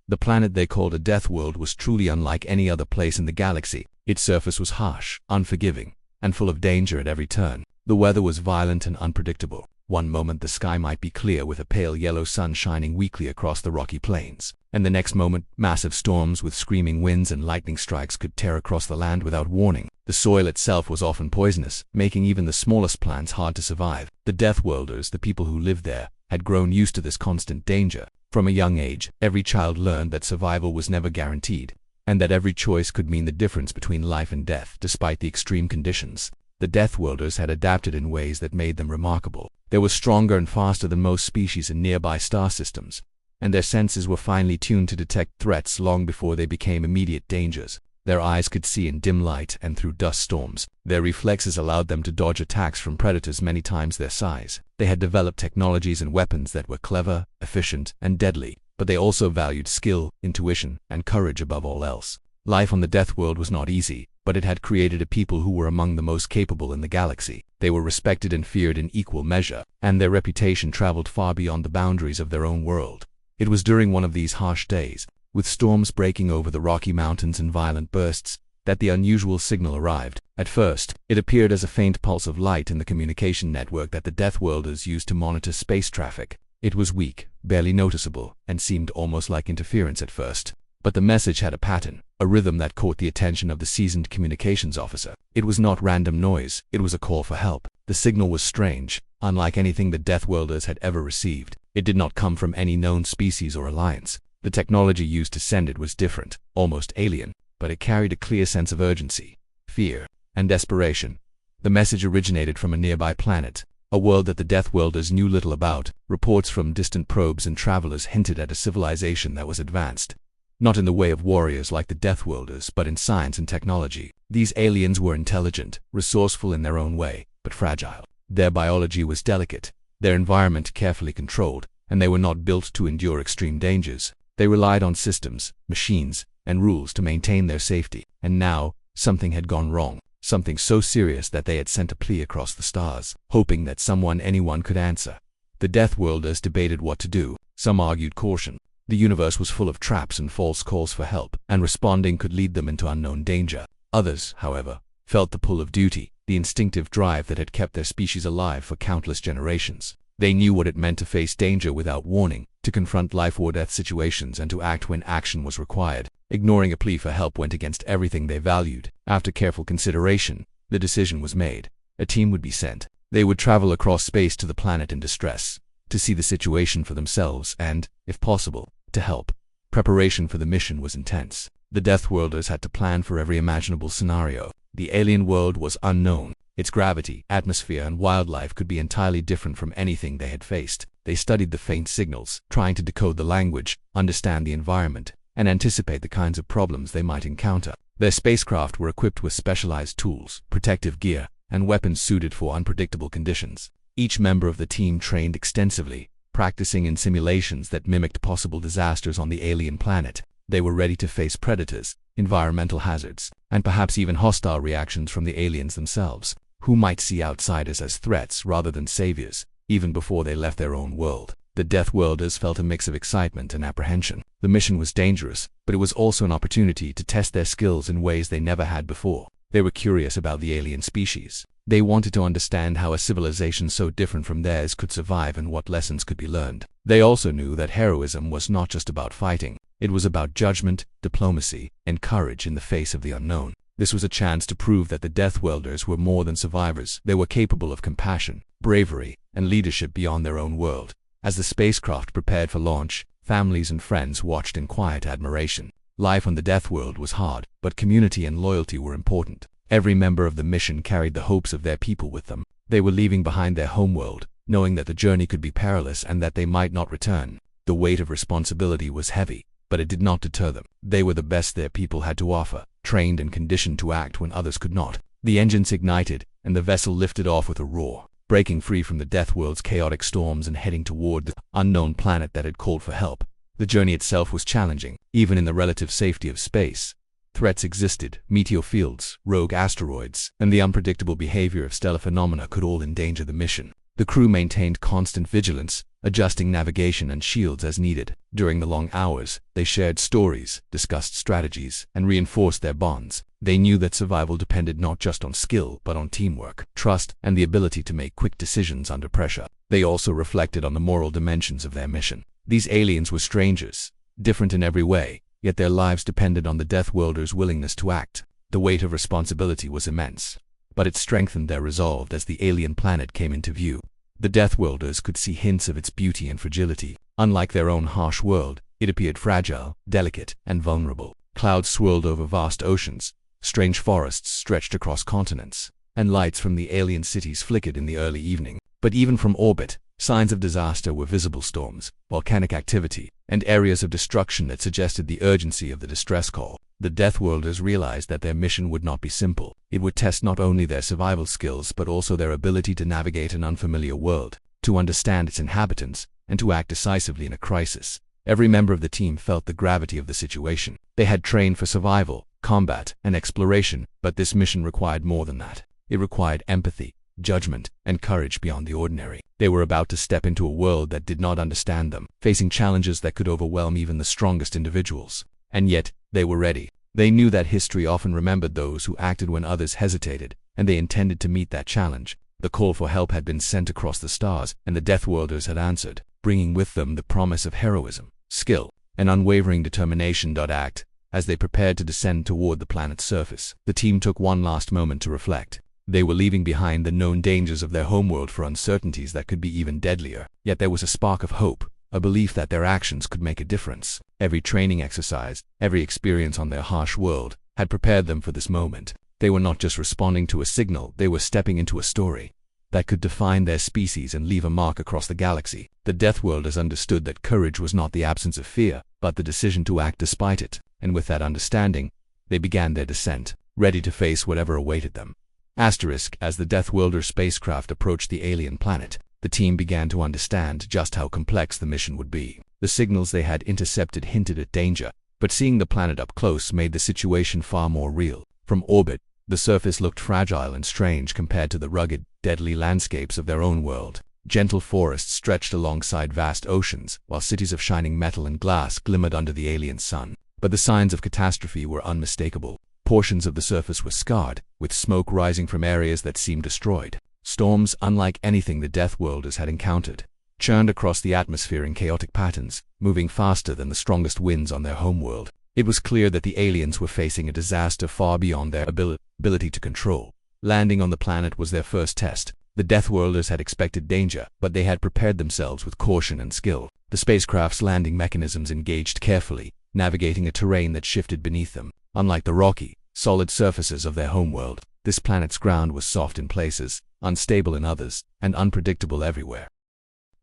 The planet they called a death world was truly unlike any other place in the galaxy. Its surface was harsh, unforgiving, and full of danger at every turn. The weather was violent and unpredictable. One moment the sky might be clear with a pale yellow sun shining weakly across the rocky plains, and the next moment massive storms with screaming winds and lightning strikes could tear across the land without warning. The soil itself was often poisonous, making even the smallest plants hard to survive. The Deathworlders, the people who lived there, had grown used to this constant danger. From a young age, every child learned that survival was never guaranteed, and that every choice could mean the difference between life and death. Despite the extreme conditions, the Deathworlders had adapted in ways that made them remarkable. They were stronger and faster than most species in nearby star systems, and their senses were finely tuned to detect threats long before they became immediate dangers. Their eyes could see in dim light and through dust storms. Their reflexes allowed them to dodge attacks from predators many times their size. They had developed technologies and weapons that were clever, efficient, and deadly, but they also valued skill, intuition, and courage above all else. Life on the Death World was not easy, but it had created a people who were among the most capable in the galaxy. They were respected and feared in equal measure, and their reputation traveled far beyond the boundaries of their own world. It was during one of these harsh days, with storms breaking over the Rocky Mountains in violent bursts, that the unusual signal arrived. At first, it appeared as a faint pulse of light in the communication network that the Deathworlders used to monitor space traffic. It was weak, barely noticeable, and seemed almost like interference at first. But the message had a pattern, a rhythm that caught the attention of the seasoned communications officer. It was not random noise, it was a call for help. The signal was strange, unlike anything the Deathworlders had ever received. It did not come from any known species or alliance. The technology used to send it was different, almost alien, but it carried a clear sense of urgency, fear, and desperation. The message originated from a nearby planet, a world that the Deathworlders knew little about. Reports from distant probes and travelers hinted at a civilization that was advanced, not in the way of warriors like the Deathworlders, but in science and technology. These aliens were intelligent, resourceful in their own way, but fragile. Their biology was delicate, their environment carefully controlled, and they were not built to endure extreme dangers. They relied on systems, machines, and rules to maintain their safety. And now, something had gone wrong, something so serious that they had sent a plea across the stars, hoping that anyone could answer. The Deathworlders debated what to do. Some argued caution. The universe was full of traps and false calls for help, and responding could lead them into unknown danger. Others, however, felt the pull of duty, the instinctive drive that had kept their species alive for countless generations. They knew what it meant to face danger without warning, to confront life-or-death situations, and to act when action was required. Ignoring a plea for help went against everything they valued. After careful consideration, the decision was made. A team would be sent. They would travel across space to the planet in distress, to see the situation for themselves and, if possible, to help. Preparation for the mission was intense. The Deathworlders had to plan for every imaginable scenario. The alien world was unknown. Its gravity, atmosphere, and wildlife could be entirely different from anything they had faced. They studied the faint signals, trying to decode the language, understand the environment, and anticipate the kinds of problems they might encounter. Their spacecraft were equipped with specialized tools, protective gear, and weapons suited for unpredictable conditions. Each member of the team trained extensively, practicing in simulations that mimicked possible disasters on the alien planet. They were ready to face predators, environmental hazards, and perhaps even hostile reactions from the aliens themselves, who might see outsiders as threats rather than saviors. Even before they left their own world, the Deathworlders felt a mix of excitement and apprehension. The mission was dangerous, but it was also an opportunity to test their skills in ways they never had before. They were curious about the alien species. They wanted to understand how a civilization so different from theirs could survive and what lessons could be learned. They also knew that heroism was not just about fighting. It was about judgment, diplomacy, and courage in the face of the unknown. This was a chance to prove that the Deathworlders were more than survivors. They were capable of compassion, bravery, and leadership beyond their own world. As the spacecraft prepared for launch, families and friends watched in quiet admiration. Life on the Deathworld was hard, but community and loyalty were important. Every member of the mission carried the hopes of their people with them. They were leaving behind their homeworld, knowing that the journey could be perilous and that they might not return. The weight of responsibility was heavy, but it did not deter them. They were the best their people had to offer, trained and conditioned to act when others could not. The engines ignited, and the vessel lifted off with a roar, breaking free from the Deathworld's chaotic storms and heading toward the unknown planet that had called for help. The journey itself was challenging, even in the relative safety of space. Threats existed: meteor fields, rogue asteroids, and the unpredictable behavior of stellar phenomena could all endanger the mission. The crew maintained constant vigilance, adjusting navigation and shields as needed. During the long hours, they shared stories, discussed strategies, and reinforced their bonds. They knew that survival depended not just on skill, but on teamwork, trust, and the ability to make quick decisions under pressure. They also reflected on the moral dimensions of their mission. These aliens were strangers, different in every way, yet their lives depended on the Deathworlders' willingness to act. The weight of responsibility was immense, but it strengthened their resolve as the alien planet came into view. The Deathworlders could see hints of its beauty and fragility. Unlike their own harsh world, it appeared fragile, delicate, and vulnerable. Clouds swirled over vast oceans, strange forests stretched across continents, and lights from the alien cities flickered in the early evening. But even from orbit, signs of disaster were visible: storms, volcanic activity, and areas of destruction that suggested the urgency of the distress call. The Deathworlders realized that their mission would not be simple. It would test not only their survival skills but also their ability to navigate an unfamiliar world, to understand its inhabitants, and to act decisively in a crisis. Every member of the team felt the gravity of the situation. They had trained for survival, combat, and exploration, but this mission required more than that. It required empathy, judgment, and courage beyond the ordinary. They were about to step into a world that did not understand them, facing challenges that could overwhelm even the strongest individuals. And yet, they were ready. They knew that history often remembered those who acted when others hesitated, and they intended to meet that challenge. The call for help had been sent across the stars, and the Deathworlders had answered, bringing with them the promise of heroism, skill, and unwavering determination to act. As they prepared to descend toward the planet's surface, the team took one last moment to reflect. They were leaving behind the known dangers of their homeworld for uncertainties that could be even deadlier. Yet there was a spark of hope, a belief that their actions could make a difference. Every training exercise, every experience on their harsh world, had prepared them for this moment. They were not just responding to a signal, they were stepping into a story that could define their species and leave a mark across the galaxy. The Deathworlders understood that courage was not the absence of fear, but the decision to act despite it. And with that understanding, they began their descent, ready to face whatever awaited them. As the Deathworlder spacecraft approached the alien planet, the team began to understand just how complex the mission would be. The signals they had intercepted hinted at danger, but seeing the planet up close made the situation far more real. From orbit, the surface looked fragile and strange compared to the rugged, deadly landscapes of their own world. Gentle forests stretched alongside vast oceans, while cities of shining metal and glass glimmered under the alien sun. But the signs of catastrophe were unmistakable. Portions of the surface were scarred, with smoke rising from areas that seemed destroyed. Storms, unlike anything the Deathworlders had encountered, churned across the atmosphere in chaotic patterns, moving faster than the strongest winds on their homeworld. It was clear that the aliens were facing a disaster far beyond their ability to control. Landing on the planet was their first test. The Deathworlders had expected danger, but they had prepared themselves with caution and skill. The spacecraft's landing mechanisms engaged carefully, navigating a terrain that shifted beneath them. Unlike the rocky, solid surfaces of their homeworld, this planet's ground was soft in places, unstable in others, and unpredictable everywhere.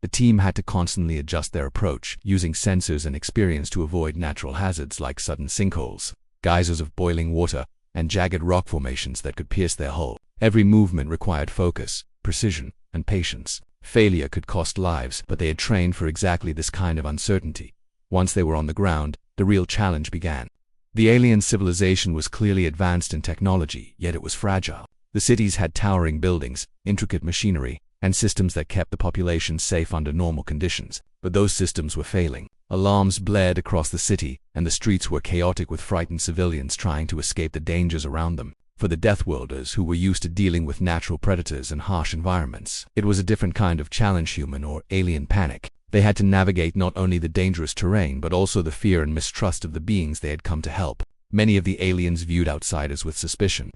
The team had to constantly adjust their approach, using sensors and experience to avoid natural hazards like sudden sinkholes, geysers of boiling water, and jagged rock formations that could pierce their hull. Every movement required focus, precision, and patience. Failure could cost lives, but they had trained for exactly this kind of uncertainty. Once they were on the ground, the real challenge began. The alien civilization was clearly advanced in technology, yet it was fragile. The cities had towering buildings, intricate machinery, and systems that kept the population safe under normal conditions. But those systems were failing. Alarms blared across the city, and the streets were chaotic with frightened civilians trying to escape the dangers around them. For the Deathworlders, who were used to dealing with natural predators and harsh environments, it was a different kind of challenge: human or alien panic. They had to navigate not only the dangerous terrain but also the fear and mistrust of the beings they had come to help. Many of the aliens viewed outsiders with suspicion.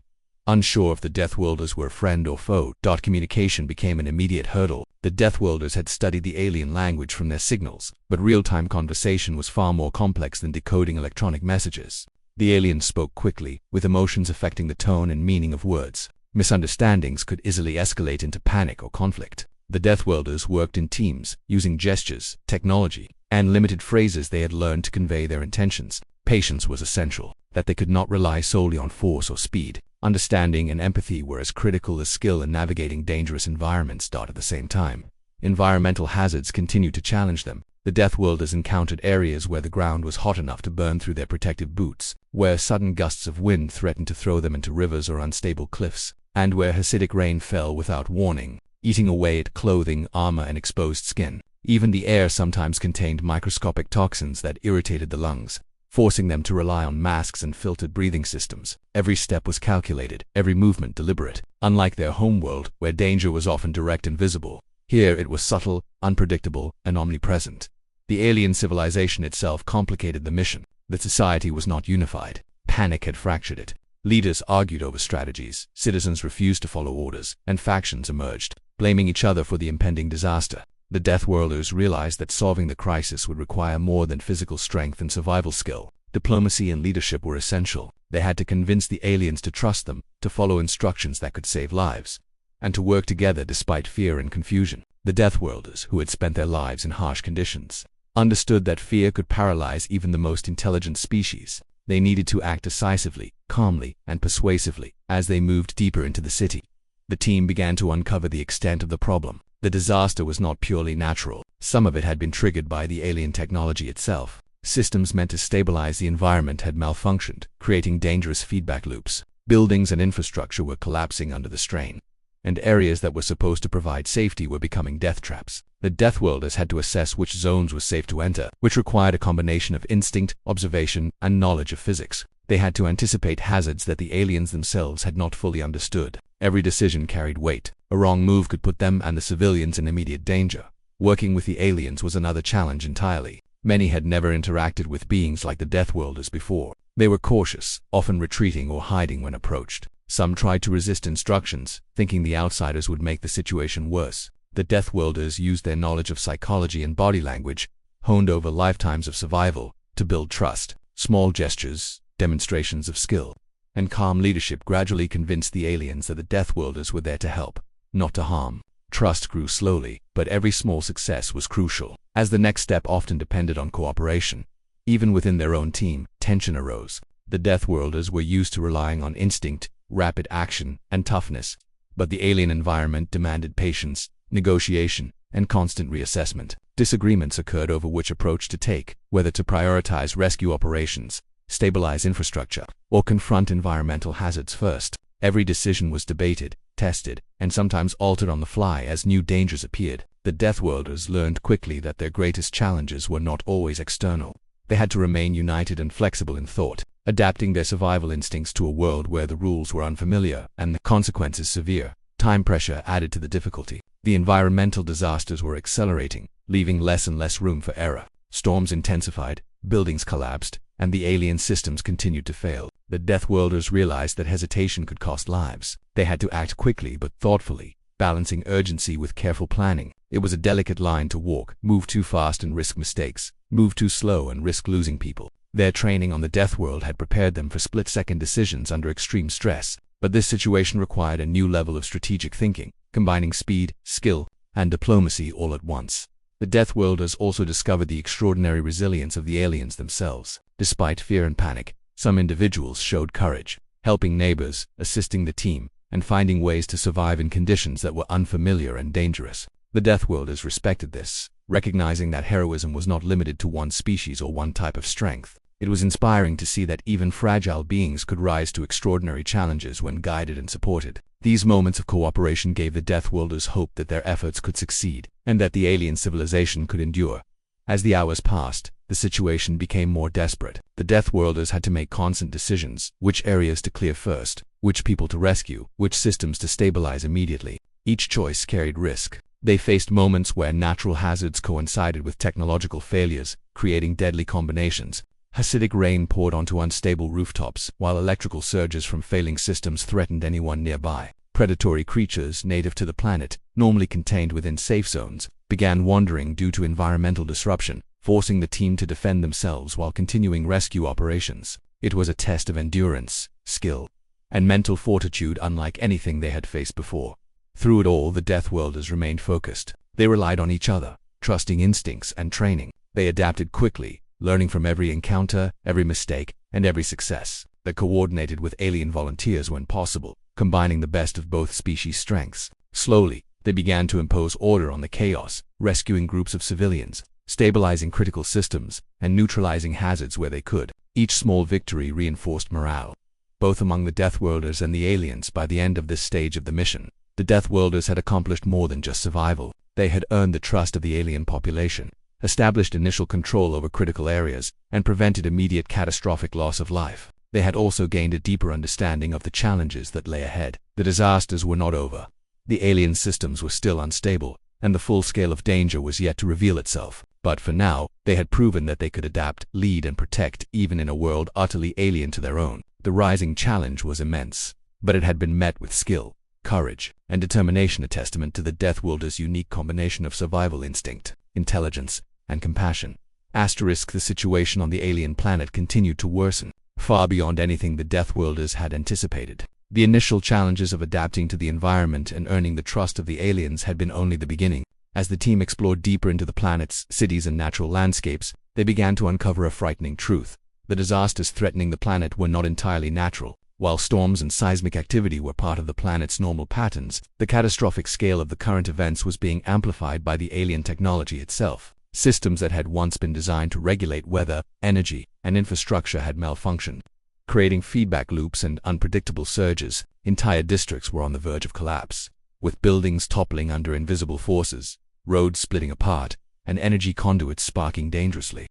Unsure if the Deathworlders were friend or foe, communication became an immediate hurdle. The Deathworlders had studied the alien language from their signals, but real-time conversation was far more complex than decoding electronic messages. The aliens spoke quickly, with emotions affecting the tone and meaning of words. Misunderstandings could easily escalate into panic or conflict. The Deathworlders worked in teams, using gestures, technology, and limited phrases they had learned to convey their intentions. Patience was essential, that they could not rely solely on force or speed. Understanding and empathy were as critical as skill in navigating dangerous environments. At the same time, environmental hazards continued to challenge them. The Deathworlders encountered areas where the ground was hot enough to burn through their protective boots, where sudden gusts of wind threatened to throw them into rivers or unstable cliffs, and where acidic rain fell without warning, eating away at clothing, armor, and exposed skin. Even the air sometimes contained microscopic toxins that irritated the lungs, forcing them to rely on masks and filtered breathing systems. Every step was calculated, every movement deliberate. Unlike their homeworld, where danger was often direct and visible, here it was subtle, unpredictable, and omnipresent. The alien civilization itself complicated the mission. The society was not unified. Panic had fractured it. Leaders argued over strategies, citizens refused to follow orders, and factions emerged, blaming each other for the impending disaster. The Deathworlders realized that solving the crisis would require more than physical strength and survival skill. Diplomacy and leadership were essential. They had to convince the aliens to trust them, to follow instructions that could save lives, and to work together despite fear and confusion. The Deathworlders, who had spent their lives in harsh conditions, understood that fear could paralyze even the most intelligent species. They needed to act decisively, calmly, and persuasively. As they moved deeper into the city, the team began to uncover the extent of the problem. The disaster was not purely natural. Some of it had been triggered by the alien technology itself. Systems meant to stabilize the environment had malfunctioned, creating dangerous feedback loops. Buildings and infrastructure were collapsing under the strain, and areas that were supposed to provide safety were becoming death traps. The Deathworlders had to assess which zones were safe to enter, which required a combination of instinct, observation, and knowledge of physics. They had to anticipate hazards that the aliens themselves had not fully understood. Every decision carried weight. A wrong move could put them and the civilians in immediate danger. Working with the aliens was another challenge entirely. Many had never interacted with beings like the Deathworlders before. They were cautious, often retreating or hiding when approached. Some tried to resist instructions, thinking the outsiders would make the situation worse. The Deathworlders used their knowledge of psychology and body language, honed over lifetimes of survival, to build trust. Small gestures, demonstrations of skill, and calm leadership gradually convinced the aliens that the Deathworlders were there to help, not to harm. Trust grew slowly, but every small success was crucial, as the next step often depended on cooperation. Even within their own team, tension arose. The Deathworlders were used to relying on instinct, rapid action, and toughness, but the alien environment demanded patience, negotiation, and constant reassessment. Disagreements occurred over which approach to take, whether to prioritize rescue operations, stabilize infrastructure, or confront environmental hazards first. Every decision was debated, tested, and sometimes altered on the fly as new dangers appeared. The Deathworlders learned quickly that their greatest challenges were not always external. They had to remain united and flexible in thought, adapting their survival instincts to a world where the rules were unfamiliar and the consequences severe. Time pressure added to the difficulty. The environmental disasters were accelerating, leaving less and less room for error. Storms intensified, buildings collapsed, and the alien systems continued to fail. The Deathworlders realized that hesitation could cost lives. They had to act quickly but thoughtfully, balancing urgency with careful planning. It was a delicate line to walk: move too fast and risk mistakes, move too slow and risk losing people. Their training on the Deathworld had prepared them for split-second decisions under extreme stress, but this situation required a new level of strategic thinking, combining speed, skill, and diplomacy all at once. The Deathworlders also discovered the extraordinary resilience of the aliens themselves. Despite fear and panic, some individuals showed courage, helping neighbors, assisting the team, and finding ways to survive in conditions that were unfamiliar and dangerous. The Deathworlders respected this, recognizing that heroism was not limited to one species or one type of strength. It was inspiring to see that even fragile beings could rise to extraordinary challenges when guided and supported. These moments of cooperation gave the Deathworlders hope that their efforts could succeed, and that the alien civilization could endure. As the hours passed, the situation became more desperate. The Deathworlders had to make constant decisions: which areas to clear first, which people to rescue, which systems to stabilize immediately. Each choice carried risk. They faced moments where natural hazards coincided with technological failures, creating deadly combinations. Acidic rain poured onto unstable rooftops, while electrical surges from failing systems threatened anyone nearby. Predatory creatures native to the planet, normally contained within safe zones, began wandering due to environmental disruption, forcing the team to defend themselves while continuing rescue operations. It was a test of endurance, skill, and mental fortitude unlike anything they had faced before. Through it all, the Deathworlders remained focused. They relied on each other, trusting instincts and training. They adapted quickly, learning from every encounter, every mistake, and every success. They coordinated with alien volunteers when possible, combining the best of both species' strengths. Slowly, they began to impose order on the chaos, rescuing groups of civilians, stabilizing critical systems, and neutralizing hazards where they could. Each small victory reinforced morale, both among the Deathworlders and the aliens. By the end of this stage of the mission, the Deathworlders had accomplished more than just survival. They had earned the trust of the alien population, established initial control over critical areas, and prevented immediate catastrophic loss of life. They had also gained a deeper understanding of the challenges that lay ahead. The disasters were not over. The alien systems were still unstable, and the full scale of danger was yet to reveal itself. But for now, they had proven that they could adapt, lead, and protect even in a world utterly alien to their own. The rising challenge was immense, but it had been met with skill, courage, and determination, a testament to the Deathworlders' unique combination of survival instinct, intelligence, and compassion. The situation on the alien planet continued to worsen, far beyond anything the Deathworlders had anticipated. The initial challenges of adapting to the environment and earning the trust of the aliens had been only the beginning. As the team explored deeper into the planet's cities and natural landscapes, they began to uncover a frightening truth. The disasters threatening the planet were not entirely natural. While storms and seismic activity were part of the planet's normal patterns, the catastrophic scale of the current events was being amplified by the alien technology itself. Systems that had once been designed to regulate weather, energy, and infrastructure had malfunctioned, creating feedback loops and unpredictable surges. Entire districts were on the verge of collapse, with buildings toppling under invisible forces, roads splitting apart, and energy conduits sparking dangerously.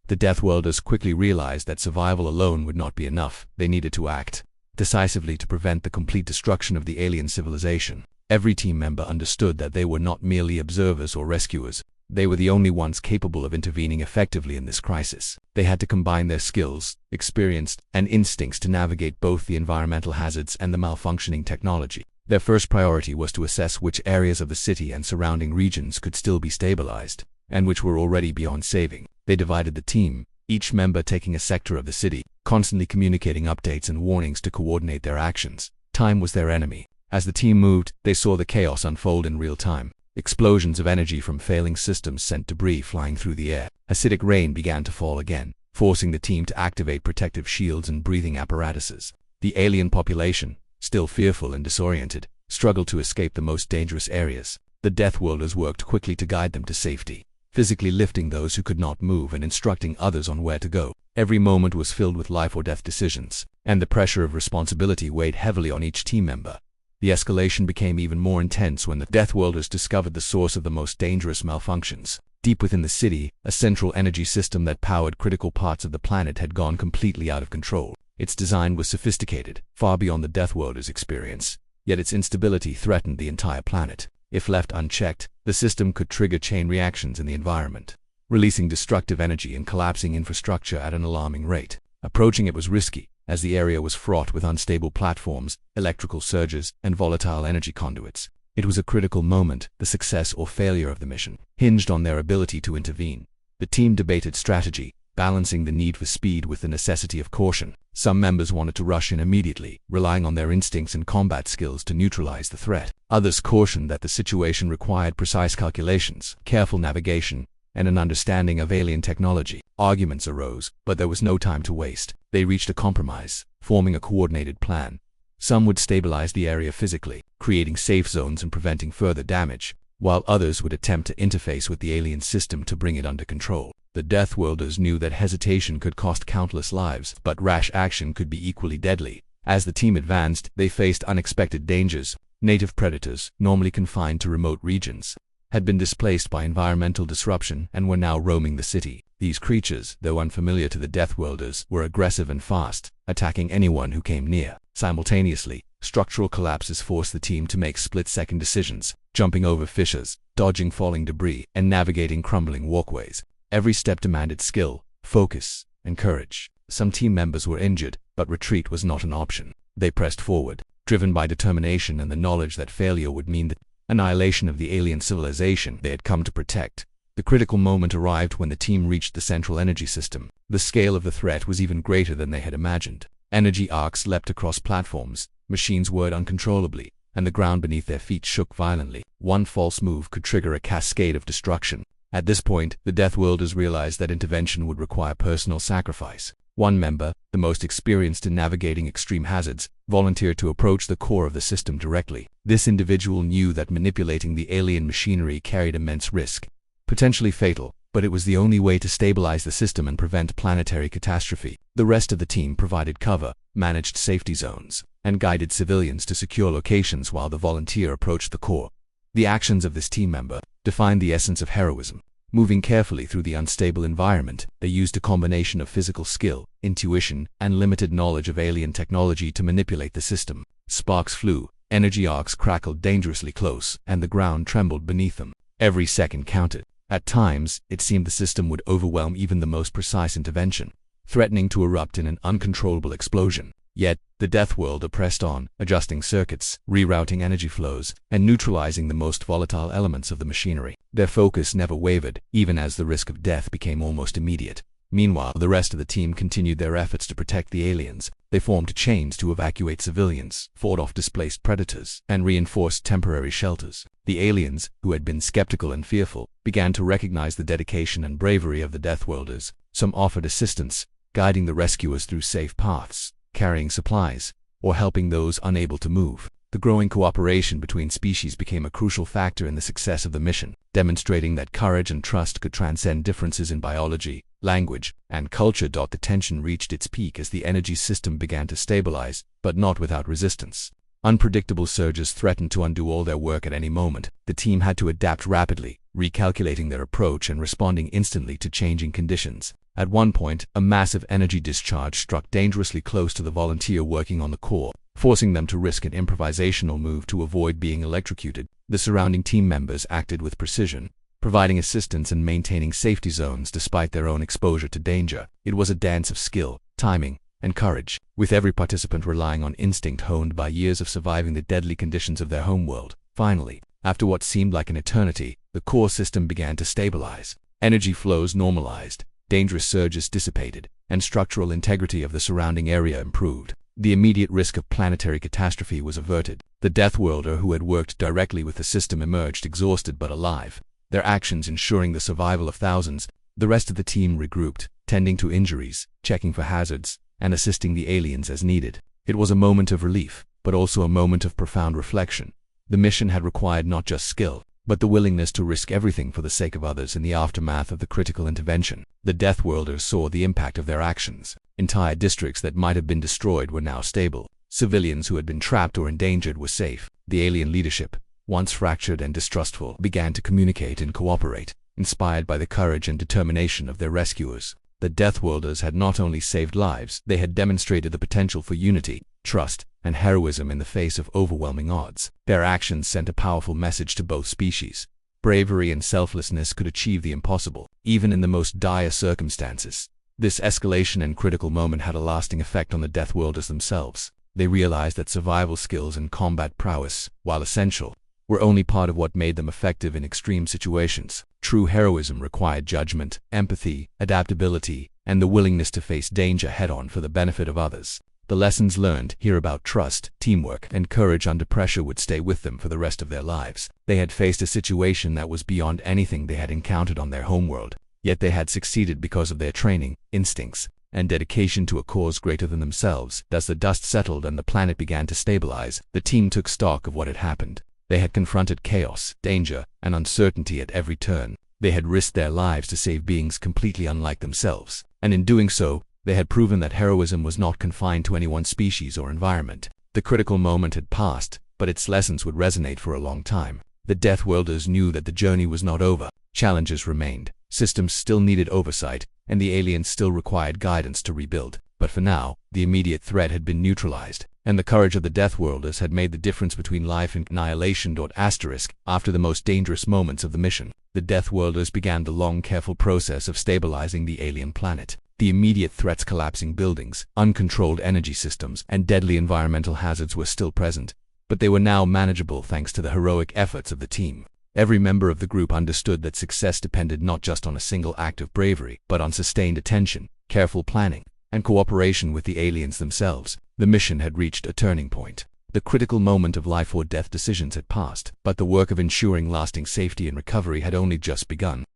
The Deathworlders quickly realized that survival alone would not be enough. They needed to act decisively to prevent the complete destruction of the alien civilization. Every team member understood that they were not merely observers or rescuers. They were the only ones capable of intervening effectively in this crisis. They had to combine their skills, experience, and instincts to navigate both the environmental hazards and the malfunctioning technology. Their first priority was to assess which areas of the city and surrounding regions could still be stabilized, and which were already beyond saving. They divided the team, each member taking a sector of the city, constantly communicating updates and warnings to coordinate their actions. Time was their enemy. As the team moved, they saw the chaos unfold in real time. Explosions of energy from failing systems sent debris flying through the air. Acidic rain began to fall again, forcing the team to activate protective shields and breathing apparatuses. The alien population, still fearful and disoriented, struggled to escape the most dangerous areas. The Deathworlders worked quickly to guide them to safety, physically lifting those who could not move and instructing others on where to go. Every moment was filled with life or death decisions, and the pressure of responsibility weighed heavily on each team member. The escalation became even more intense when the Deathworlders discovered the source of the most dangerous malfunctions. Deep within the city, a central energy system that powered critical parts of the planet had gone completely out of control. Its design was sophisticated, far beyond the Deathworlders' experience, yet its instability threatened the entire planet. If left unchecked, the system could trigger chain reactions in the environment, releasing destructive energy and collapsing infrastructure at an alarming rate. Approaching it was risky, as the area was fraught with unstable platforms, electrical surges, and volatile energy conduits. It was a critical moment. The success or failure of the mission hinged on their ability to intervene. The team debated strategy, balancing the need for speed with the necessity of caution. Some members wanted to rush in immediately, relying on their instincts and combat skills to neutralize the threat. Others cautioned that the situation required precise calculations, careful navigation, and an understanding of alien technology. Arguments arose, but there was no time to waste. They reached a compromise, forming a coordinated plan. Some would stabilize the area physically, creating safe zones and preventing further damage, while others would attempt to interface with the alien system to bring it under control. The Deathworlders knew that hesitation could cost countless lives, but rash action could be equally deadly. As the team advanced, they faced unexpected dangers. Native predators, normally confined to remote regions, had been displaced by environmental disruption and were now roaming the city. These creatures, though unfamiliar to the Deathworlders, were aggressive and fast, attacking anyone who came near. Simultaneously, structural collapses forced the team to make split-second decisions, jumping over fissures, dodging falling debris, and navigating crumbling walkways. Every step demanded skill, focus, and courage. Some team members were injured, but retreat was not an option. They pressed forward, driven by determination and the knowledge that failure would mean the annihilation of the alien civilization they had come to protect. The critical moment arrived when the team reached the central energy system. The scale of the threat was even greater than they had imagined. Energy arcs leapt across platforms, machines whirred uncontrollably, and the ground beneath their feet shook violently. One false move could trigger a cascade of destruction. At this point, the Deathworlders realized that intervention would require personal sacrifice. One member, the most experienced in navigating extreme hazards, volunteered to approach the core of the system directly. This individual knew that manipulating the alien machinery carried immense risk, potentially fatal, but it was the only way to stabilize the system and prevent planetary catastrophe. The rest of the team provided cover, managed safety zones, and guided civilians to secure locations while the volunteer approached the core. The actions of this team member defined the essence of heroism. Moving carefully through the unstable environment, they used a combination of physical skill, intuition, and limited knowledge of alien technology to manipulate the system. Sparks flew, energy arcs crackled dangerously close, and the ground trembled beneath them. Every second counted. At times, it seemed the system would overwhelm even the most precise intervention, threatening to erupt in an uncontrollable explosion. Yet, the Deathworlder pressed on, adjusting circuits, rerouting energy flows, and neutralizing the most volatile elements of the machinery. Their focus never wavered, even as the risk of death became almost immediate. Meanwhile, the rest of the team continued their efforts to protect the aliens. They formed chains to evacuate civilians, fought off displaced predators, and reinforced temporary shelters. The aliens, who had been skeptical and fearful, began to recognize the dedication and bravery of the Deathworlders. Some offered assistance, guiding the rescuers through safe paths, carrying supplies, or helping those unable to move. The growing cooperation between species became a crucial factor in the success of the mission, demonstrating that courage and trust could transcend differences in biology, language, and culture. The tension reached its peak as the energy system began to stabilize, but not without resistance. Unpredictable surges threatened to undo all their work at any moment. The team had to adapt rapidly, recalculating their approach and responding instantly to changing conditions. At one point, a massive energy discharge struck dangerously close to the volunteer working on the core, forcing them to risk an improvisational move to avoid being electrocuted. The surrounding team members acted with precision, providing assistance and maintaining safety zones despite their own exposure to danger. It was a dance of skill, timing, and courage, with every participant relying on instinct honed by years of surviving the deadly conditions of their homeworld. Finally, after what seemed like an eternity, the core system began to stabilize. Energy flows normalized, dangerous surges dissipated, and structural integrity of the surrounding area improved. The immediate risk of planetary catastrophe was averted. The Deathworlder who had worked directly with the system emerged exhausted but alive, their actions ensuring the survival of thousands. The rest of the team regrouped, tending to injuries, checking for hazards, and assisting the aliens as needed. It was a moment of relief, but also a moment of profound reflection. The mission had required not just skill, but the willingness to risk everything for the sake of others. In the aftermath of the critical intervention, the Deathworlders saw the impact of their actions. Entire districts that might have been destroyed were now stable. Civilians who had been trapped or endangered were safe. The alien leadership, once fractured and distrustful, began to communicate and cooperate, inspired by the courage and determination of their rescuers. The Deathworlders had not only saved lives, they had demonstrated the potential for unity, trust, and heroism in the face of overwhelming odds. Their actions sent a powerful message to both species. Bravery and selflessness could achieve the impossible, even in the most dire circumstances. This escalation and critical moment had a lasting effect on the Deathworlders themselves. They realized that survival skills and combat prowess, while essential, were only part of what made them effective in extreme situations. True heroism required judgment, empathy, adaptability, and the willingness to face danger head-on for the benefit of others. The lessons learned here about trust, teamwork, and courage under pressure would stay with them for the rest of their lives. They had faced a situation that was beyond anything they had encountered on their homeworld, yet they had succeeded because of their training, instincts, and dedication to a cause greater than themselves. As the dust settled and the planet began to stabilize, the team took stock of what had happened. They had confronted chaos, danger, and uncertainty at every turn. They had risked their lives to save beings completely unlike themselves, and in doing so, they had proven that heroism was not confined to any one species or environment. The critical moment had passed, but its lessons would resonate for a long time. The Deathworlders knew that the journey was not over. Challenges remained, systems still needed oversight, and the aliens still required guidance to rebuild. But for now, the immediate threat had been neutralized, and the courage of the Deathworlders had made the difference between life and annihilation. After the most dangerous moments of the mission, the Deathworlders began the long, careful process of stabilizing the alien planet. The immediate threats, collapsing buildings, uncontrolled energy systems, and deadly environmental hazards were still present, but they were now manageable thanks to the heroic efforts of the team. Every member of the group understood that success depended not just on a single act of bravery, but on sustained attention, careful planning, and cooperation with the aliens themselves. The mission had reached a turning point. The critical moment of life or death decisions had passed, but the work of ensuring lasting safety and recovery had only just begun.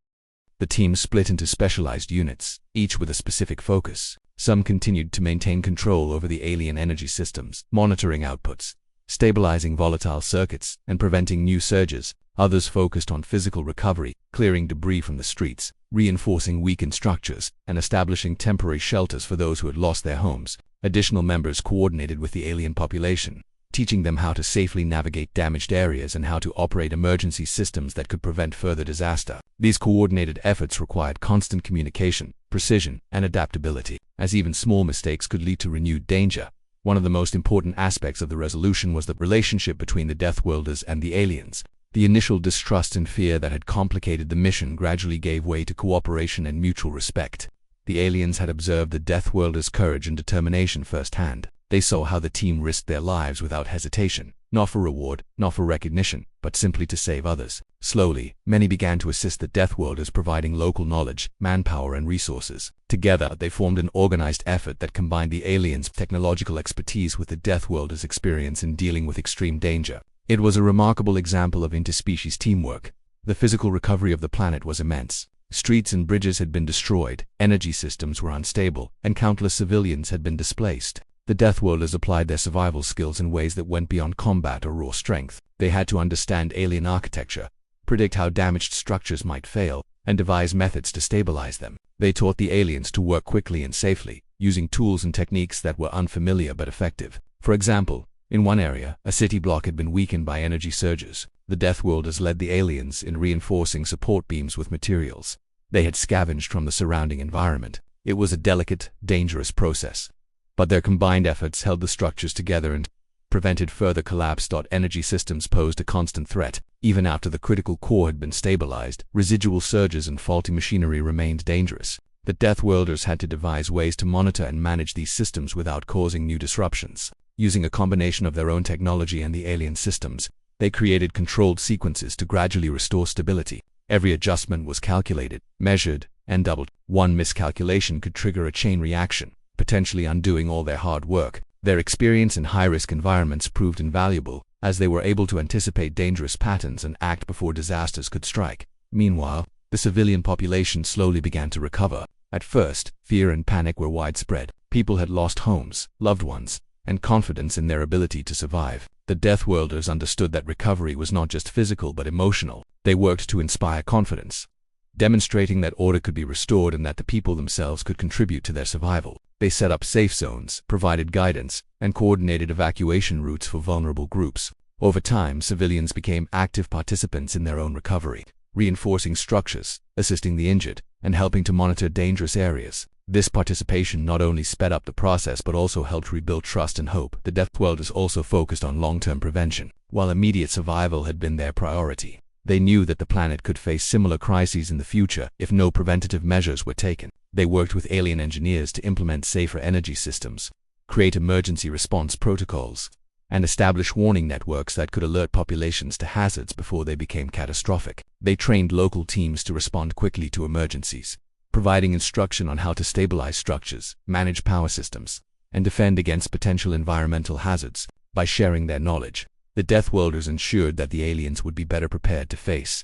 The team split into specialized units, each with a specific focus. Some continued to maintain control over the alien energy systems, monitoring outputs, stabilizing volatile circuits, and preventing new surges. Others focused on physical recovery, clearing debris from the streets, reinforcing weakened structures, and establishing temporary shelters for those who had lost their homes. Additional members coordinated with the alien population, teaching them how to safely navigate damaged areas and how to operate emergency systems that could prevent further disaster. These coordinated efforts required constant communication, precision, and adaptability, as even small mistakes could lead to renewed danger. One of the most important aspects of the resolution was the relationship between the Deathworlders and the aliens. The initial distrust and fear that had complicated the mission gradually gave way to cooperation and mutual respect. The aliens had observed the Deathworlders' courage and determination firsthand. They saw how the team risked their lives without hesitation, not for reward, not for recognition, but simply to save others. Slowly, many began to assist the Deathworlders, providing local knowledge, manpower, and resources. Together, they formed an organized effort that combined the aliens' technological expertise with the Deathworlders' experience in dealing with extreme danger. It was a remarkable example of interspecies teamwork. The physical recovery of the planet was immense. Streets and bridges had been destroyed, energy systems were unstable, and countless civilians had been displaced. The Deathworlders applied their survival skills in ways that went beyond combat or raw strength. They had to understand alien architecture, predict how damaged structures might fail, and devise methods to stabilize them. They taught the aliens to work quickly and safely, using tools and techniques that were unfamiliar but effective. For example, in one area, a city block had been weakened by energy surges. The Deathworlders led the aliens in reinforcing support beams with materials they had scavenged from the surrounding environment. It was a delicate, dangerous process, but their combined efforts held the structures together and prevented further collapse. Energy systems posed a constant threat. Even after the critical core had been stabilized, residual surges and faulty machinery remained dangerous. The Deathworlders had to devise ways to monitor and manage these systems without causing new disruptions. Using a combination of their own technology and the alien systems, they created controlled sequences to gradually restore stability. Every adjustment was calculated, measured, and doubled. One miscalculation could trigger a chain reaction, potentially undoing all their hard work. Their experience in high-risk environments proved invaluable, as they were able to anticipate dangerous patterns and act before disasters could strike. Meanwhile, the civilian population slowly began to recover. At first, fear and panic were widespread. People had lost homes, loved ones, and confidence in their ability to survive. The Deathworlders understood that recovery was not just physical but emotional. They worked to inspire confidence, demonstrating that order could be restored and that the people themselves could contribute to their survival. They set up safe zones, provided guidance, and coordinated evacuation routes for vulnerable groups. Over time, civilians became active participants in their own recovery, reinforcing structures, assisting the injured, and helping to monitor dangerous areas. This participation not only sped up the process but also helped rebuild trust and hope. The Deathworlders also focused on long-term prevention. While immediate survival had been their priority, they knew that the planet could face similar crises in the future if no preventative measures were taken. They worked with alien engineers to implement safer energy systems, create emergency response protocols, and establish warning networks that could alert populations to hazards before they became catastrophic. They trained local teams to respond quickly to emergencies, providing instruction on how to stabilize structures, manage power systems, and defend against potential environmental hazards. By sharing their knowledge, the Deathworlders ensured that the aliens would be better prepared to face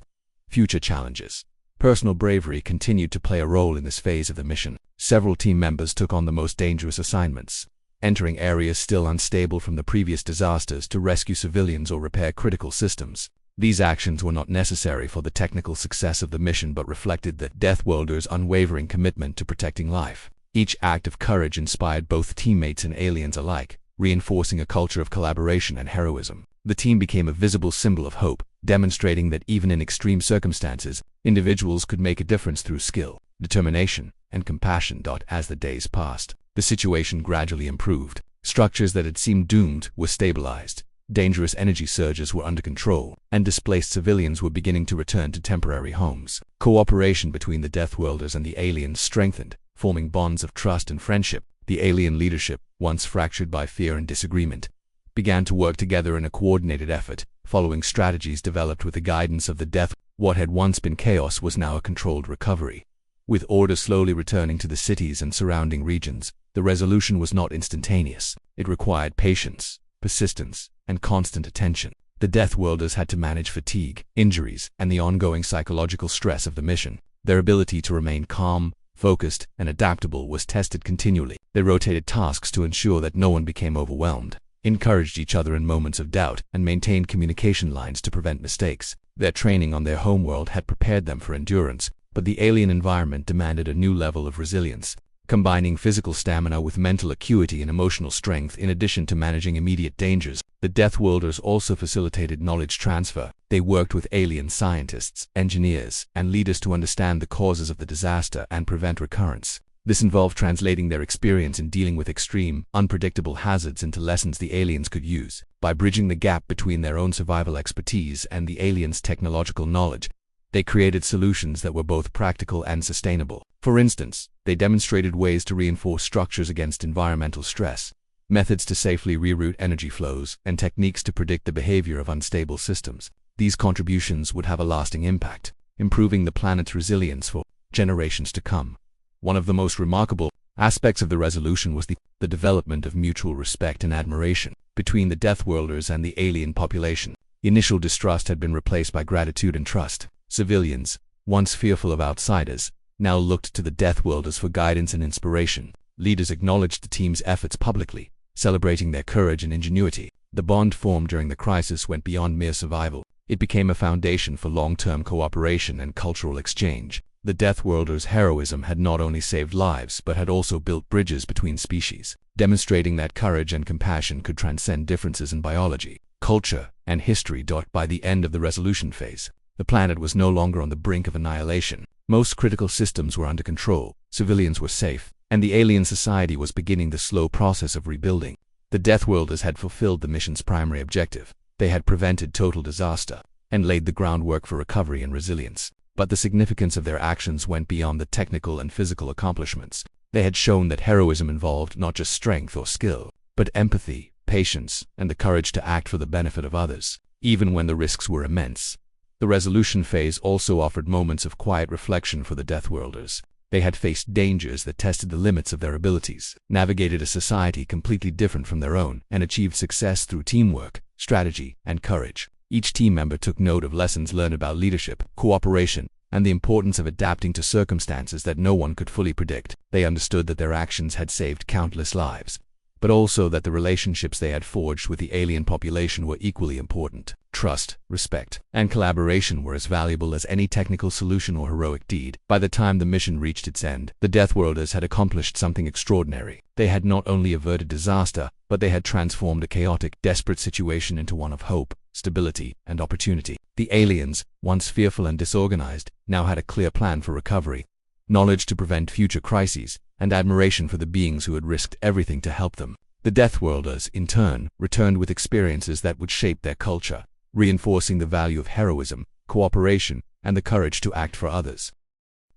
future challenges. Personal bravery continued to play a role in this phase of the mission. Several team members took on the most dangerous assignments, entering areas still unstable from the previous disasters to rescue civilians or repair critical systems. These actions were not necessary for the technical success of the mission but reflected the Deathworlders' unwavering commitment to protecting life. Each act of courage inspired both teammates and aliens alike, reinforcing a culture of collaboration and heroism. The team became a visible symbol of hope, demonstrating that even in extreme circumstances, individuals could make a difference through skill, determination, and compassion. As the days passed, the situation gradually improved. Structures that had seemed doomed were stabilized. Dangerous energy surges were under control, and displaced civilians were beginning to return to temporary homes. Cooperation between the Deathworlders and the aliens strengthened, forming bonds of trust and friendship. The alien leadership, once fractured by fear and disagreement, began to work together in a coordinated effort, following strategies developed with the guidance of the Death. What had once been chaos was now a controlled recovery. With order slowly returning to the cities and surrounding regions, the resolution was not instantaneous. It required patience, persistence, and constant attention. The Deathworlders had to manage fatigue, injuries, and the ongoing psychological stress of the mission. Their ability to remain calm, focused, and adaptable was tested continually. They rotated tasks to ensure that no one became overwhelmed, encouraged each other in moments of doubt, and maintained communication lines to prevent mistakes. Their training on their homeworld had prepared them for endurance, but the alien environment demanded a new level of resilience. combining physical stamina with mental acuity and emotional strength in addition to managing immediate dangers. The Deathworlders also facilitated knowledge transfer. They worked with alien scientists, engineers, and leaders to understand the causes of the disaster and prevent recurrence. This involved translating their experience in dealing with extreme, unpredictable hazards into lessons the aliens could use. By bridging the gap between their own survival expertise and the aliens' technological knowledge, they created solutions that were both practical and sustainable. For instance, they demonstrated ways to reinforce structures against environmental stress, methods to safely reroute energy flows, and techniques to predict the behavior of unstable systems. These contributions would have a lasting impact, improving the planet's resilience for generations to come. One of the most remarkable aspects of the resolution was the development of mutual respect and admiration between the Deathworlders and the alien population. Initial distrust had been replaced by gratitude and trust. Civilians, once fearful of outsiders, now looked to the Deathworlders for guidance and inspiration. Leaders acknowledged the team's efforts publicly, celebrating their courage and ingenuity. The bond formed during the crisis went beyond mere survival. It became a foundation for long-term cooperation and cultural exchange. The Deathworlders' heroism had not only saved lives but had also built bridges between species, demonstrating that courage and compassion could transcend differences in biology, culture, and history. By the end of the resolution phase, the planet was no longer on the brink of annihilation. Most critical systems were under control, civilians were safe, and the alien society was beginning the slow process of rebuilding. The Deathworlders had fulfilled the mission's primary objective. They had prevented total disaster and laid the groundwork for recovery and resilience. But the significance of their actions went beyond the technical and physical accomplishments. They had shown that heroism involved not just strength or skill, but empathy, patience, and the courage to act for the benefit of others, even when the risks were immense. The resolution phase also offered moments of quiet reflection for the Deathworlders. They had faced dangers that tested the limits of their abilities, navigated a society completely different from their own, and achieved success through teamwork, strategy, and courage. Each team member took note of lessons learned about leadership, cooperation, and the importance of adapting to circumstances that no one could fully predict. They understood that their actions had saved countless lives, but also that the relationships they had forged with the alien population were equally important. Trust, respect, and collaboration were as valuable as any technical solution or heroic deed. By the time the mission reached its end, the Deathworlders had accomplished something extraordinary. They had not only averted disaster, but they had transformed a chaotic, desperate situation into one of hope, stability, and opportunity. The aliens, once fearful and disorganized, now had a clear plan for recovery, knowledge to prevent future crises, and admiration for the beings who had risked everything to help them. The Deathworlders, in turn, returned with experiences that would shape their culture, reinforcing the value of heroism, cooperation, and the courage to act for others.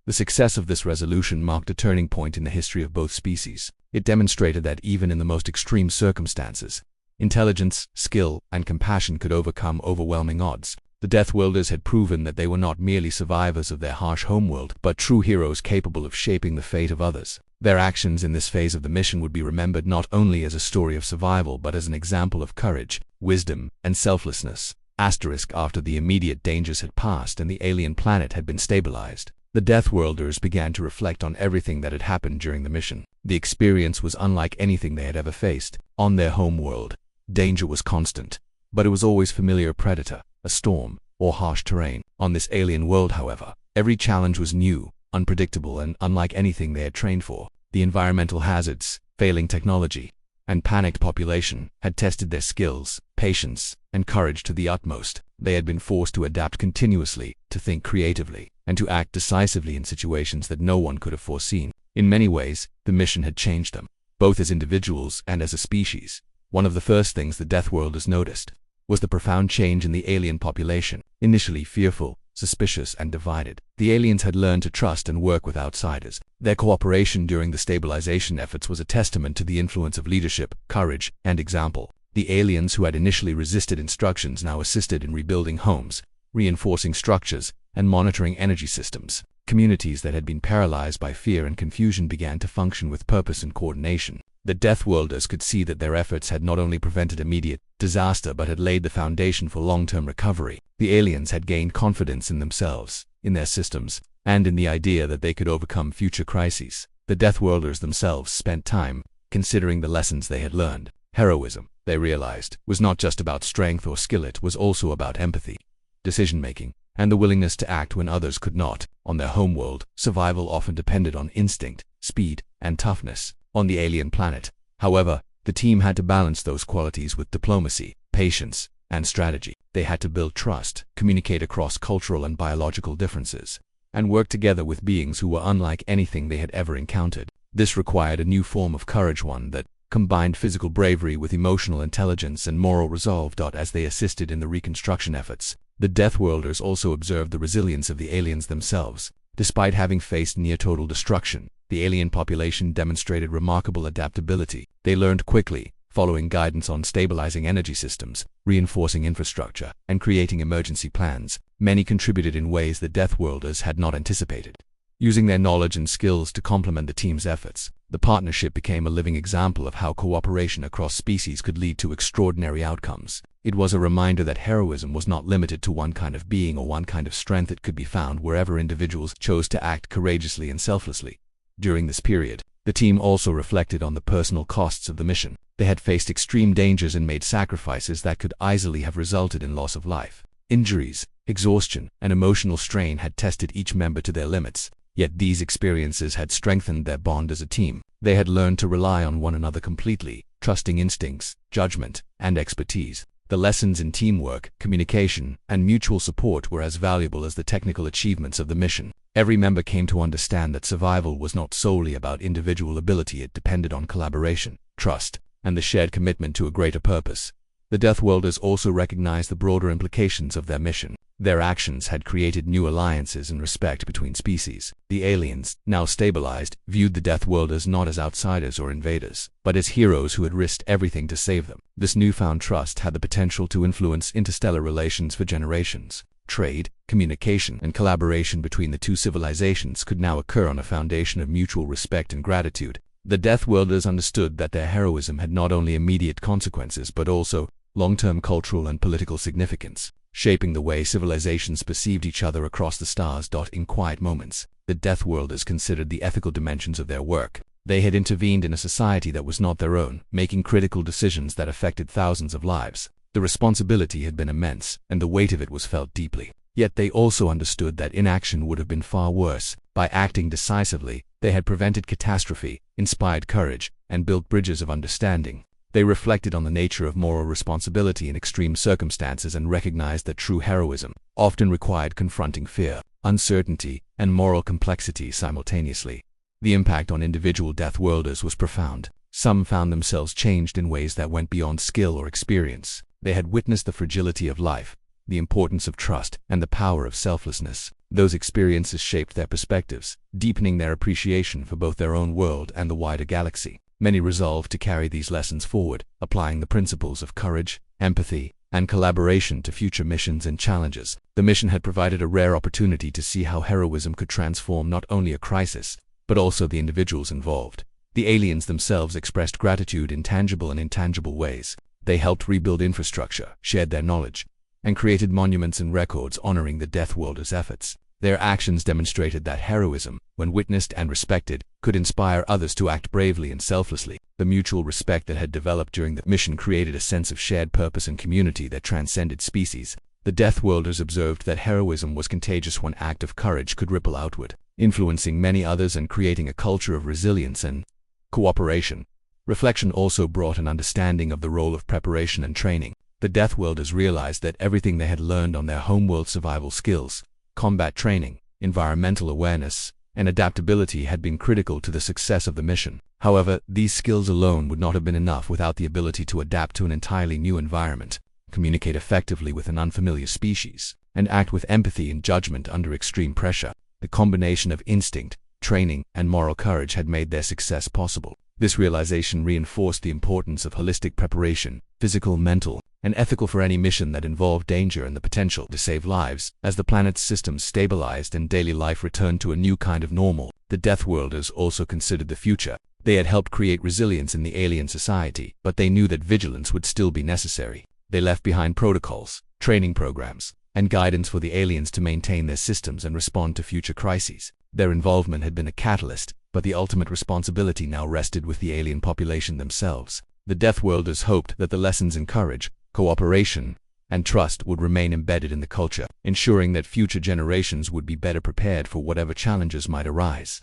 The success of this resolution marked a turning point in the history of both species. It demonstrated that even in the most extreme circumstances, intelligence, skill, and compassion could overcome overwhelming odds. The Deathworlders had proven that they were not merely survivors of their harsh homeworld, but true heroes capable of shaping the fate of others. Their actions in this phase of the mission would be remembered not only as a story of survival but as an example of courage, wisdom, and selflessness. After the immediate dangers had passed and the alien planet had been stabilized, the Deathworlders began to reflect on everything that had happened during the mission. The experience was unlike anything they had ever faced. On their homeworld, danger was constant, but it was always familiar predator, a storm, or harsh terrain. On this alien world, however, every challenge was new, unpredictable, and unlike anything they had trained for. The environmental hazards, failing technology, and panicked population had tested their skills, patience, and courage to the utmost. They had been forced to adapt continuously, to think creatively, and to act decisively in situations that no one could have foreseen. In many ways, the mission had changed them, both as individuals and as a species. One of the first things the Deathworlders noticed was the profound change in the alien population. Initially fearful, suspicious, and divided, the aliens had learned to trust and work with outsiders. Their cooperation during the stabilization efforts was a testament to the influence of leadership, courage, and example. The aliens who had initially resisted instructions now assisted in rebuilding homes, reinforcing structures, and monitoring energy systems. Communities that had been paralyzed by fear and confusion began to function with purpose and coordination. The Deathworlders could see that their efforts had not only prevented immediate disaster but had laid the foundation for long-term recovery. The aliens had gained confidence in themselves, in their systems, and in the idea that they could overcome future crises. The Deathworlders themselves spent time considering the lessons they had learned. Heroism, they realized, was not just about strength or skill, it was also about empathy, decision-making, and the willingness to act when others could not. On their homeworld, survival often depended on instinct, speed, and toughness. On the alien planet, however, the team had to balance those qualities with diplomacy, patience, and strategy. They had to build trust, communicate across cultural and biological differences, and work together with beings who were unlike anything they had ever encountered. This required a new form of courage, one that combined physical bravery with emotional intelligence and moral resolve. As they assisted in the reconstruction efforts, the Deathworlders also observed the resilience of the aliens themselves. Despite having faced near-total destruction, the alien population demonstrated remarkable adaptability. They learned quickly, following guidance on stabilizing energy systems, reinforcing infrastructure, and creating emergency plans. Many contributed in ways the Deathworlders had not anticipated. Using their knowledge and skills to complement the team's efforts, the partnership became a living example of how cooperation across species could lead to extraordinary outcomes. It was a reminder that heroism was not limited to one kind of being or one kind of strength. It could be found wherever individuals chose to act courageously and selflessly. During this period, the team also reflected on the personal costs of the mission. They had faced extreme dangers and made sacrifices that could easily have resulted in loss of life. Injuries, exhaustion, and emotional strain had tested each member to their limits. Yet these experiences had strengthened their bond as a team. They had learned to rely on one another completely, trusting instincts, judgment, and expertise. The lessons in teamwork, communication, and mutual support were as valuable as the technical achievements of the mission. Every member came to understand that survival was not solely about individual ability. It depended on collaboration, trust, and the shared commitment to a greater purpose. The Deathworlders also recognized the broader implications of their mission. Their actions had created new alliances and respect between species. The aliens, now stabilized, viewed the Deathworlders not as outsiders or invaders, but as heroes who had risked everything to save them. This newfound trust had the potential to influence interstellar relations for generations. Trade, communication, and collaboration between the two civilizations could now occur on a foundation of mutual respect and gratitude. The Deathworlders understood that their heroism had not only immediate consequences but also long-term cultural and political significance, shaping the way civilizations perceived each other across the stars. In quiet moments, the Deathworlders considered the ethical dimensions of their work. They had intervened in a society that was not their own, making critical decisions that affected thousands of lives. The responsibility had been immense, and the weight of it was felt deeply. Yet they also understood that inaction would have been far worse. By acting decisively, they had prevented catastrophe, inspired courage, and built bridges of understanding. They reflected on the nature of moral responsibility in extreme circumstances and recognized that true heroism often required confronting fear, uncertainty, and moral complexity simultaneously. The impact on individual Deathworlders was profound. Some found themselves changed in ways that went beyond skill or experience. They had witnessed the fragility of life, the importance of trust, and the power of selflessness. Those experiences shaped their perspectives, deepening their appreciation for both their own world and the wider galaxy. Many resolved to carry these lessons forward, applying the principles of courage, empathy, and collaboration to future missions and challenges. The mission had provided a rare opportunity to see how heroism could transform not only a crisis, but also the individuals involved. The aliens themselves expressed gratitude in tangible and intangible ways. They helped rebuild infrastructure, shared their knowledge, and created monuments and records honoring the Deathworlders' efforts. Their actions demonstrated that heroism, when witnessed and respected, could inspire others to act bravely and selflessly. The mutual respect that had developed during the mission created a sense of shared purpose and community that transcended species. The Deathworlders observed that heroism was contagious. One act of courage could ripple outward, influencing many others and creating a culture of resilience and cooperation. Reflection also brought an understanding of the role of preparation and training. The Deathworlders realized that everything they had learned on their homeworld survival skills, combat training, environmental awareness, and adaptability had been critical to the success of the mission. However, these skills alone would not have been enough without the ability to adapt to an entirely new environment, communicate effectively with an unfamiliar species, and act with empathy and judgment under extreme pressure. The combination of instinct, training, and moral courage had made their success possible. This realization reinforced the importance of holistic preparation, physical, mental, and ethical, for any mission that involved danger and the potential to save lives. As the planet's systems stabilized and daily life returned to a new kind of normal, the Deathworlders also considered the future. They had helped create resilience in the alien society, but they knew that vigilance would still be necessary. They left behind protocols, training programs, and guidance for the aliens to maintain their systems and respond to future crises. Their involvement had been a catalyst, but the ultimate responsibility now rested with the alien population themselves. The Deathworlders hoped that the lessons in courage, cooperation, and trust would remain embedded in the culture, ensuring that future generations would be better prepared for whatever challenges might arise.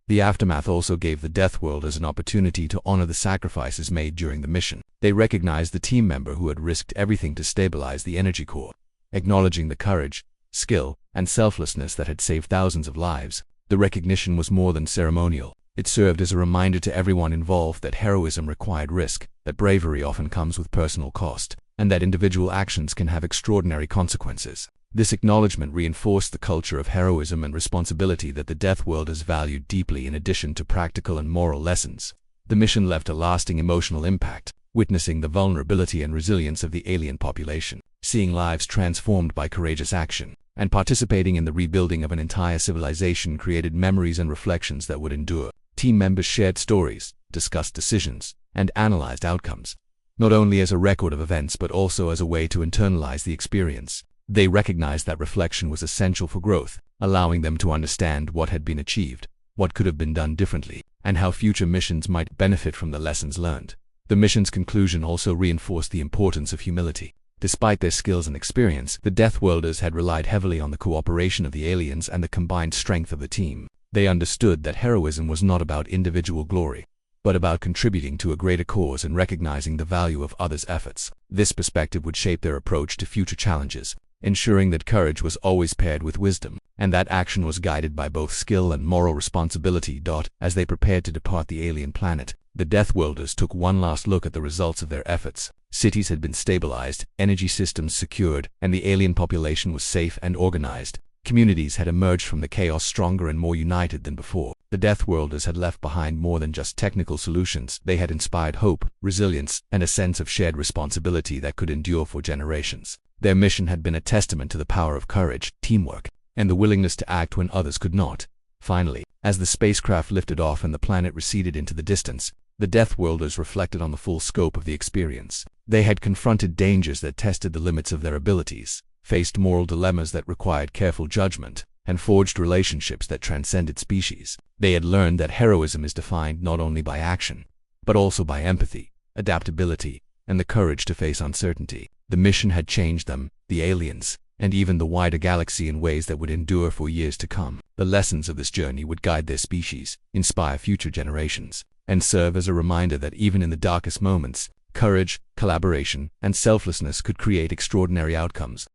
The aftermath also gave the Deathworlders an opportunity to honor the sacrifices made during the mission. They recognized the team member who had risked everything to stabilize the energy core. Acknowledging the courage, skill, and selflessness that had saved thousands of lives, the recognition was more than ceremonial. It served as a reminder to everyone involved that heroism required risk, that bravery often comes with personal cost, and that individual actions can have extraordinary consequences. This acknowledgement reinforced the culture of heroism and responsibility that the Deathworlders valued deeply in addition to practical and moral lessons. The mission left a lasting emotional impact, witnessing the vulnerability and resilience of the alien population, seeing lives transformed by courageous action, and participating in the rebuilding of an entire civilization created memories and reflections that would endure. Team members shared stories, discussed decisions, and analyzed outcomes, not only as a record of events but also as a way to internalize the experience. They recognized that reflection was essential for growth, allowing them to understand what had been achieved, what could have been done differently, and how future missions might benefit from the lessons learned. The mission's conclusion also reinforced the importance of humility. Despite their skills and experience, the Deathworlders had relied heavily on the cooperation of the aliens and the combined strength of the team. They understood that heroism was not about individual glory, but about contributing to a greater cause and recognizing the value of others' efforts. This perspective would shape their approach to future challenges, ensuring that courage was always paired with wisdom, and that action was guided by both skill and moral responsibility. As they prepared to depart the alien planet, the Deathworlders took one last look at the results of their efforts. Cities had been stabilized, energy systems secured, and the alien population was safe and organized. Communities had emerged from the chaos stronger and more united than before. The Deathworlders had left behind more than just technical solutions. They had inspired hope, resilience, and a sense of shared responsibility that could endure for generations. Their mission had been a testament to the power of courage, teamwork, and the willingness to act when others could not. Finally, as the spacecraft lifted off and the planet receded into the distance, the Deathworlders reflected on the full scope of the experience. They had confronted dangers that tested the limits of their abilities, faced moral dilemmas that required careful judgment, and forged relationships that transcended species. They had learned that heroism is defined not only by action, but also by empathy, adaptability, and the courage to face uncertainty. The mission had changed them, the aliens, and even the wider galaxy in ways that would endure for years to come. The lessons of this journey would guide their species, inspire future generations, and serve as a reminder that even in the darkest moments, courage, collaboration, and selflessness could create extraordinary outcomes.